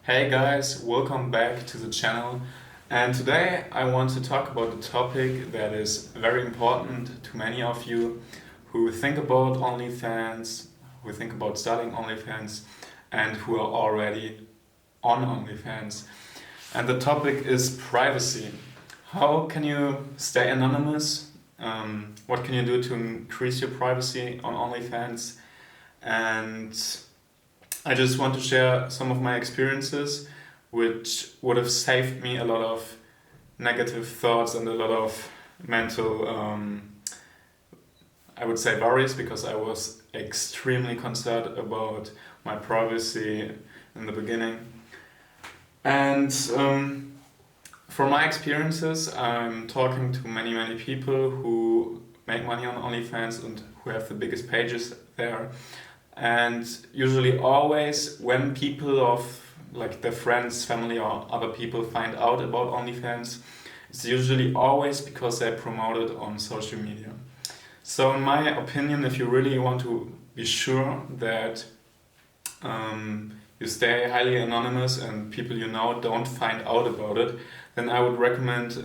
Hey guys, welcome back to the channel. And today I want to talk about a topic that is very important to many of you who think about OnlyFans, who think about starting OnlyFans, and who are already on OnlyFans. And the topic is privacy. How can you stay anonymous? What can you do to increase your privacy on OnlyFans? And I just want to share some of my experiences, which would have saved me a lot of negative thoughts and a lot of mental, I would say, worries, because I was extremely concerned about my privacy in the beginning. And from my experiences, I'm talking to many people who make money on OnlyFans and who have the biggest pages there. And usually always when people of like their friends, family or other people find out about OnlyFans, it's usually always because they promote it on social media. So in my opinion, if you really want to be sure that you stay highly anonymous and people you know don't find out about it, then I would recommend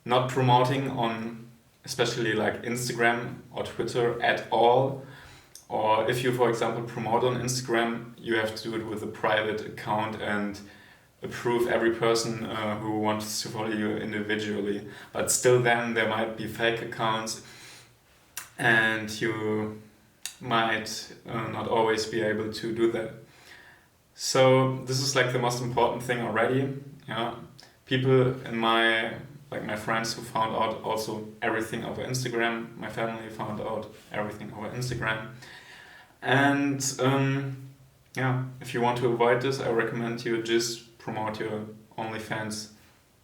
not promoting on especially like Instagram or Twitter at all. Or if you, for example, promote on Instagram, you have to do it with a private account and approve every person who wants to follow you individually. But still then there might be fake accounts and you might not always be able to do that. So this is like the most important thing already. Yeah, people in my friends who found out also everything over Instagram. My family found out everything over Instagram. And if you want to avoid this, I recommend you just promote your OnlyFans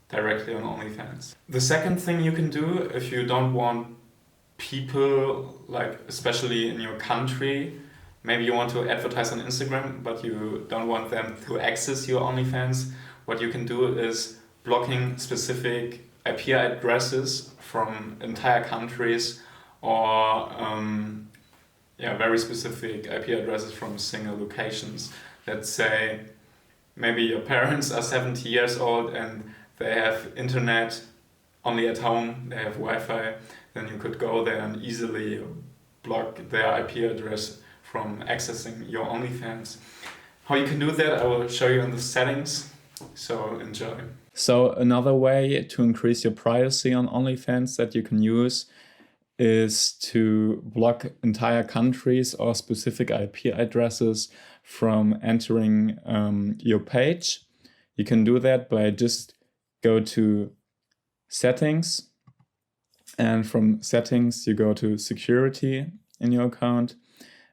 directly on OnlyFans. The second thing you can do if you don't want people, like especially in your country, maybe you want to advertise on Instagram, but you don't want them to access your OnlyFans, what you can do is blocking specific IP addresses from entire countries or very specific IP addresses from single locations. Let's say maybe your parents are 70 years old and they have internet only at home, they have Wi-Fi, then you could go there and easily block their IP address from accessing your OnlyFans. How you can do that, I will show you in the settings, so enjoy. So another way to increase your privacy on OnlyFans that you can use is to block entire countries or specific IP addresses from entering your page. You can do that by just go to settings, and from settings you go to security in your account,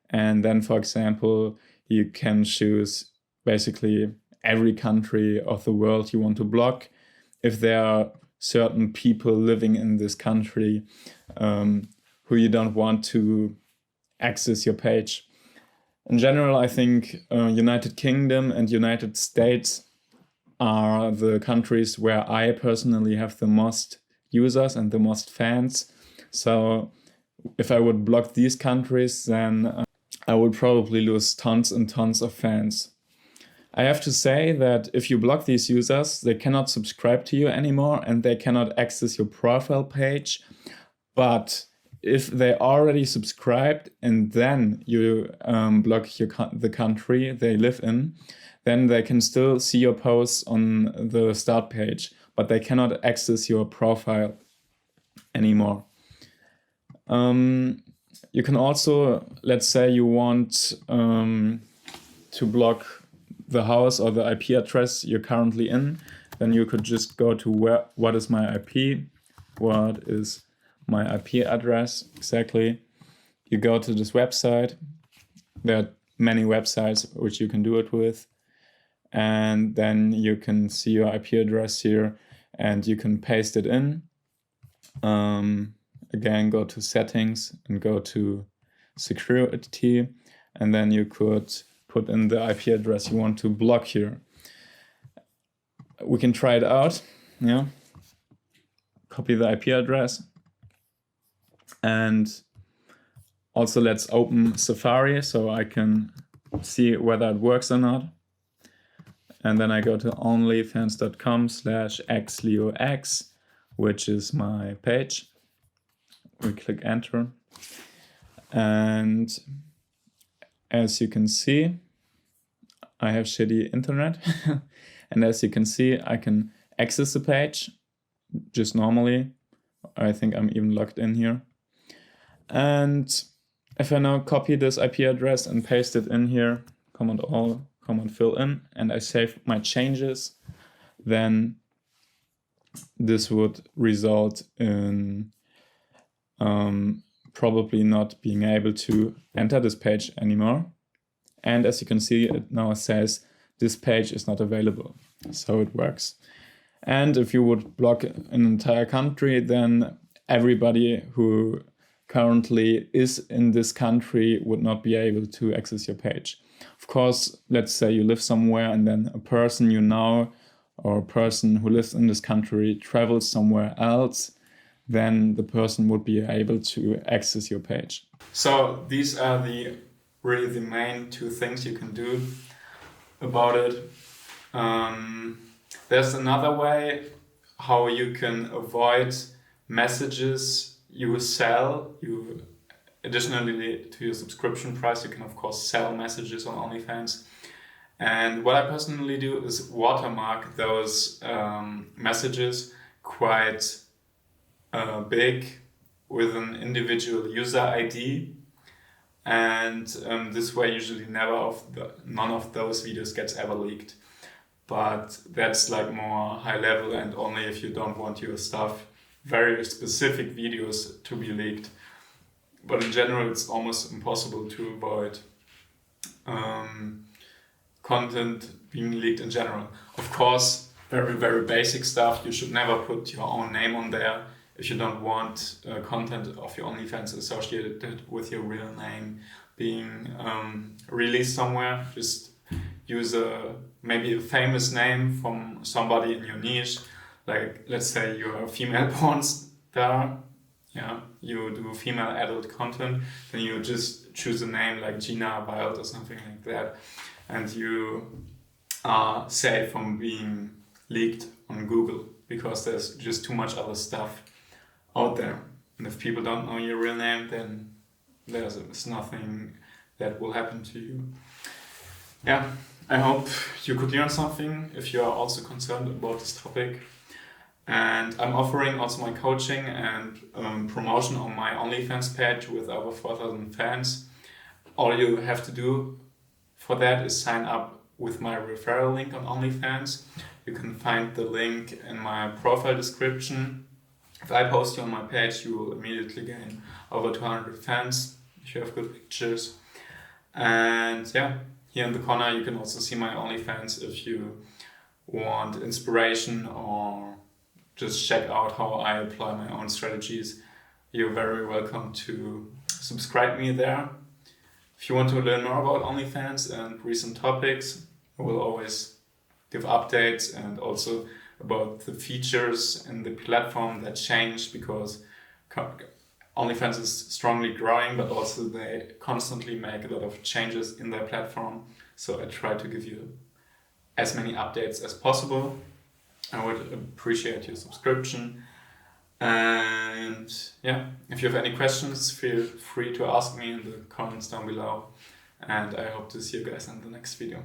and then for example you can choose basically every country of the world you want to block. If there are certain people living in this country who you don't want to access your page. In general, I think United Kingdom and United States are the countries where I personally have the most users and the most fans. So if I would block these countries, then I would probably lose tons and tons of fans. I have to say that if you block these users, they cannot subscribe to you anymore and they cannot access your profile page. But if they already subscribed and then you block the country they live in, then they can still see your posts on the start page, but they cannot access your profile anymore. You can also, let's say you want to block the house or the IP address you're currently in, then you could just go to what is my IP? What is my IP address exactly? You go to this website. There are many websites which you can do it with. And then you can see your IP address here and you can paste it in. Again, go to settings and go to security, and then you could put in the IP address you want to block here. We can try it out. Yeah. Copy the IP address. And also let's open Safari so I can see whether it works or not. and then I go to onlyfans.com/xleox, which is my page. We click enter, and as you can see, I have shitty internet. And as you can see, I can access the page just normally. I think I'm even logged in here. And if I now copy this IP address and paste it in here, Command fill in, and I save my changes, then this would result in probably not being able to enter this page anymore. And as you can see, it now says this page is not available. So it works. And if you would block an entire country, then everybody who currently is in this country would not be able to access your page. Of course, let's say you live somewhere and then a person you know or a person who lives in this country travels somewhere else, then the person would be able to access your page. So these are really the main two things you can do about it. There's another way how you can avoid messages you sell. Additionally to your subscription price, you can of course sell messages on OnlyFans. And what I personally do is watermark those messages quite big with an individual user ID. And this way usually none of those videos gets ever leaked. But that's like more high level, and only if you don't want your stuff, very specific videos, to be leaked. But in general, it's almost impossible to avoid content being leaked in general. Of course, very, very basic stuff. You should never put your own name on there if you don't want content of your OnlyFans associated with your real name being released somewhere. Just use maybe a famous name from somebody in your niche. Like, let's say you're a female porn star, you do female adult content, then you just choose a name like Gina Wild or something like that, and you are safe from being leaked on Google, because there's just too much other stuff out there. And if people don't know your real name, then there's nothing that will happen to you. Yeah, I hope you could learn something if you are also concerned about this topic. And I'm offering also my coaching and promotion on my OnlyFans page with over 4,000 fans. All you have to do for that is sign up with my referral link on OnlyFans. You can find the link in my profile description. If I post you on my page, you will immediately gain over 200 fans if you have good pictures. And yeah, here in the corner you can also see my OnlyFans if you want inspiration or just check out how I apply my own strategies. You're very welcome to subscribe me there. If you want to learn more about OnlyFans and recent topics, I will always give updates, and also about the features in the platform that change, because OnlyFans is strongly growing, but also they constantly make a lot of changes in their platform. So I try to give you as many updates as possible. I would appreciate your subscription. And yeah, if you have any questions, feel free to ask me in the comments down below. And I hope to see you guys in the next video.